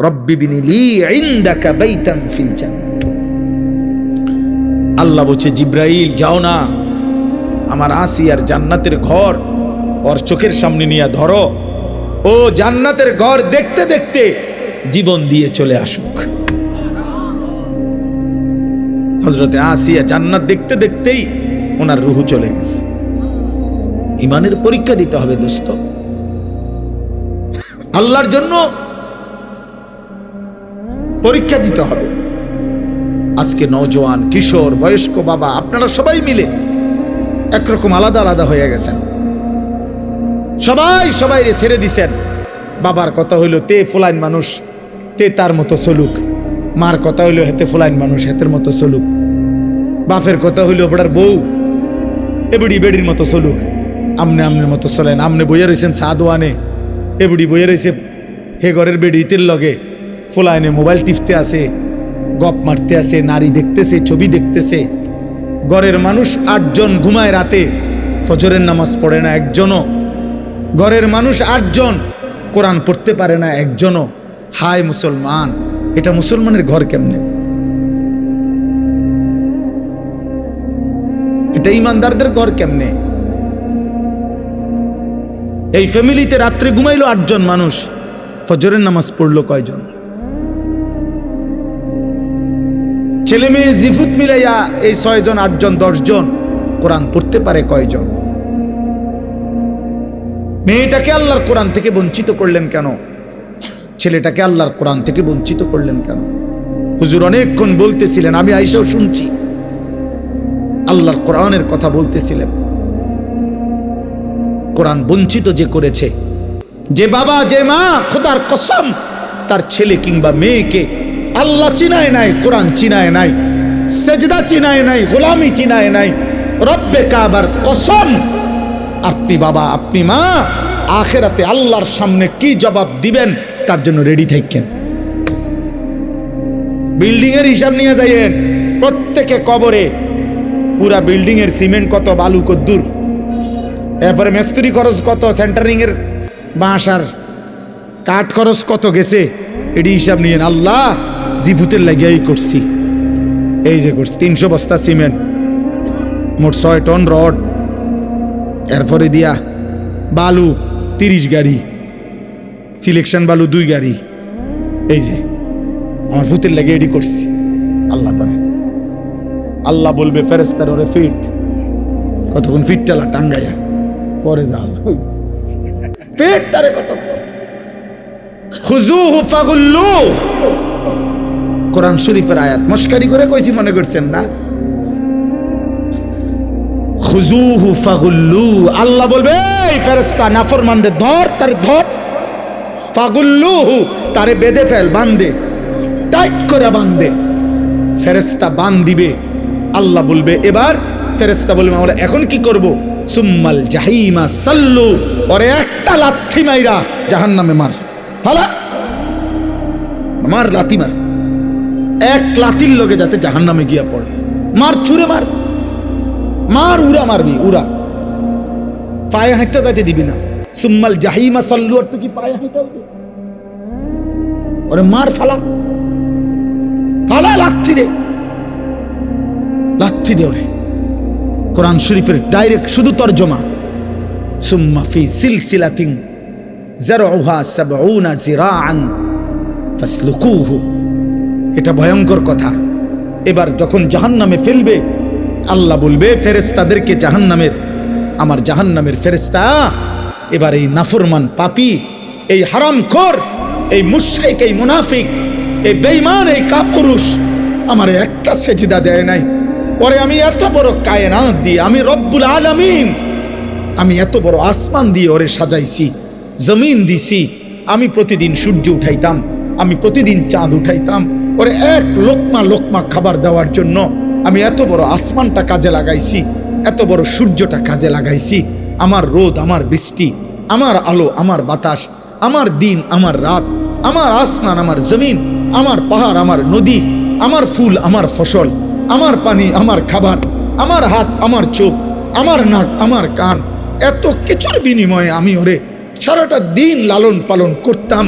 রব্বি বিনি লি ইনদাকা বাইতান ফিল জান্নাহ। আল্লাহ বলছে, জিব্রাইল যাও না, আমার আসিয়ার জান্নাতের ঘর ওর চোখের সামনে নিয়ে ধরো, ও জান্নাতের ঘর দেখতে দেখতে জীবন দিয়ে চলে আসুক। হযরতে আসিয়া জান্নাত দেখতে দেখতেই ওনার রূহ চলে গেছে। ইমানের পরীক্ষা দিতে হবে দোস্ত, আল্লাহর জন্য পরীক্ষা দিতে হবে। আজকে নওজোয়ান, কিশোর, বয়স্ক, বাবা, আপনারা সবাই মিলে একরকম আলাদা আলাদা হয়ে গেছেন। সবাই সবাইরে ছেড়ে দিছেন। বাবার কথা হইলো তে ফুলাইন মানুষ, তে তার মতো চলুক। মার কথা হইলো হেতে ফুলাইন মানুষ, হেতের মতো চলুক। বাপের কথা হইলো বড়ার বউ এবুড়ি বেড়ির মতো চলুক। আমনে আমনের মতো চলেন। আমনে বইয়া রয়েছেন সাদওয়ানে, এবুড়ি বইয়া রয়েছে হে ঘরের বেড়ি ইতের লগে, ফুলাইনে মোবাইল টিপতে আছে, গপ মারতে আছে, নারী দেখতেছে, ছবি দেখতেছে। ঘরের মানুষ 8 জন ঘুমায় রাতে, ফজরের নামাজ পড়ে না একজনও। ঘরের মানুষ 8 জন কোরআন পড়তে পারে না একজনও। হায় মুসলমান, এটা মুসলমানের ঘর কেমনে? এটা ইমানদারদের ঘর কেমনে? এই ফ্যামিলিতে রাত্রে ঘুমাইলো 8 জন মানুষ, ফজরের নামাজ পড়লো কয়জন? ছেলে মেয়ে জিফুত মিলাইয়া এই 6 জন, 8 জন, 10 জন কোরআন পড়তে পারে কয়জন? মেয়েটাকে আল্লাহর কোরআন থেকে বঞ্চিত করলেন কেন? ছেলেটাকে আল্লাহর কোরআন থেকে বঞ্চিত করলেন কেন? হুজুর অনেকক্ষণ বলতেছিলেন, আমি আইসাও শুনছি, আল্লাহর কোরআনের কথা বলতেছিলেন। কোরআন বঞ্চিত যে করেছে, যে বাবা, যে মা, খোদার কসম তার ছেলে কিংবা মেয়েকে আল্লাহ চিনায় নাই, কোরআন চিনায় নাই, সেজদা চিনায় নাই, গোলামি চিনায় নাই, রব্বে কাবার কসম, আপনি বাবা, আপনি মা আখিরাতে আল্লাহর সামনে কি জবাব দিবেন তার জন্য রেডি থাকেন। বিল্ডিং এর হিসাব নিয়ে যাইয়েন প্রত্যেকে কবরে, পুরা বিল্ডিং এর সিমেন্ট কত, বালু কদ্দুর, এরপরে মিস্ত্রি খরচ কত, সেন্টারিং এর বাঁশ আর কাঠ খরচ কত গেছে, এটি হিসাব নিয়েন। আল্লাহ জিভুতের লাগিয়াই করছি, এই যে করছি 300 বস্তা সিমেন্ট, মোট 6 টন রড, এরপরে দিয়া বালু 30 গাড়ি, সিলেকশন বালু 2 গাড়ি, এই যে আমার ভূতের লাগে এডি করছি। আল্লাহ তাআলা, আল্লাহ বলবে ফেরেশতার ওরে ফিট, কতক্ষণ ফিট টালা টাঙ্গাইয়া পরে জাল পেট তারে কত খুজুহু ফাগুল্লু। কোরআন শরীফের আয়াত মস্কারি করে কইছি মনে করছেন না? খুজুহু ফাগুল্লু, আল্লাহ বলবে এই ফেরেশতা নাফরমানরে ধর, তারে ধর, ফাগুল্লুহু তারে বেঁধে ফেল, বাঁধে, টাইট করে বাঁধে। ফেরেশতা বাঁধ দিবে, আল্লাহ বলবে এবার, ফেরেশতা বলবে আমরা এখন কি করব? সুম্মাল জাহিমা সাল্লু, ওরে একটা লাথি মাইরা জাহান্নামে মার, ফালা মার, লাথি মার, এক লাথির লগে যাতে জাহান্নামে গিয়া পড়ে, মার, ছুঁড়ে মার, মার, উড়া মারবি, উড়া, পায়ে হাঁটতে যাইতে দিবি না। সুম্মাল জাহিমা সাল্লু, আর তুই কি পায়ে হাঁটা উঠবে? ওরে মার, ফালা ফালা, লাথি দে, লাথি দে ওরে। কোরআন শরীফের ডাইরেক্ট শুধু তরজমা, সুম্মা ফি সিলসিলাতিন যারউহা 70 জিরাআন ফাসলুকুহু। এটা ভয়ঙ্কর কথা। এবার যখন জাহান্নামে ফেলবে, আল্লাহ বলবে ফেরেশতাদেরকে, জাহান্নামের, আমার জাহান্নামের ফেরেশতা, এবার এই নাফরমান পাপী, এই হারামখোর, এই মুশরিক, এই মুনাফিক, এই বেঈমান, এই কাপুরুষ আমারে একটা সেজদা দেয় নাই, ওরে আমি এত বড় কায়নাত দিয়ে, আমি রব্বুল আলামিন, আমি এত বড় আসমান দিয়ে ওরে সাজাইছি, জমিন দিছি, আমি প্রতিদিন সূর্য উঠাইতাম, আমি প্রতিদিন চাঁদ উঠাইতাম, ওরে এক লোকমা লোকমা খাবার দেওয়ার জন্য আমি এত বড় আসমানটা কাজে লাগাইছি, এত বড় সূর্যটা কাজে লাগাইছি, আমার রোদ, আমার বৃষ্টি, আমার আলো, আমার বাতাস, আমার দিন, আমার রাত, আমার আসমান, আমার জমিন, আমার পাহাড়, আমার নদী, আমার ফুল, আমার ফসল, আমার পানি, আমার খাবার, আমার হাত, আমার চোখ, আমার নাক, আমার কান, এত কিছুর বিনিময়ে আমি ওরে সারাটা দিন লালন পালন করতাম।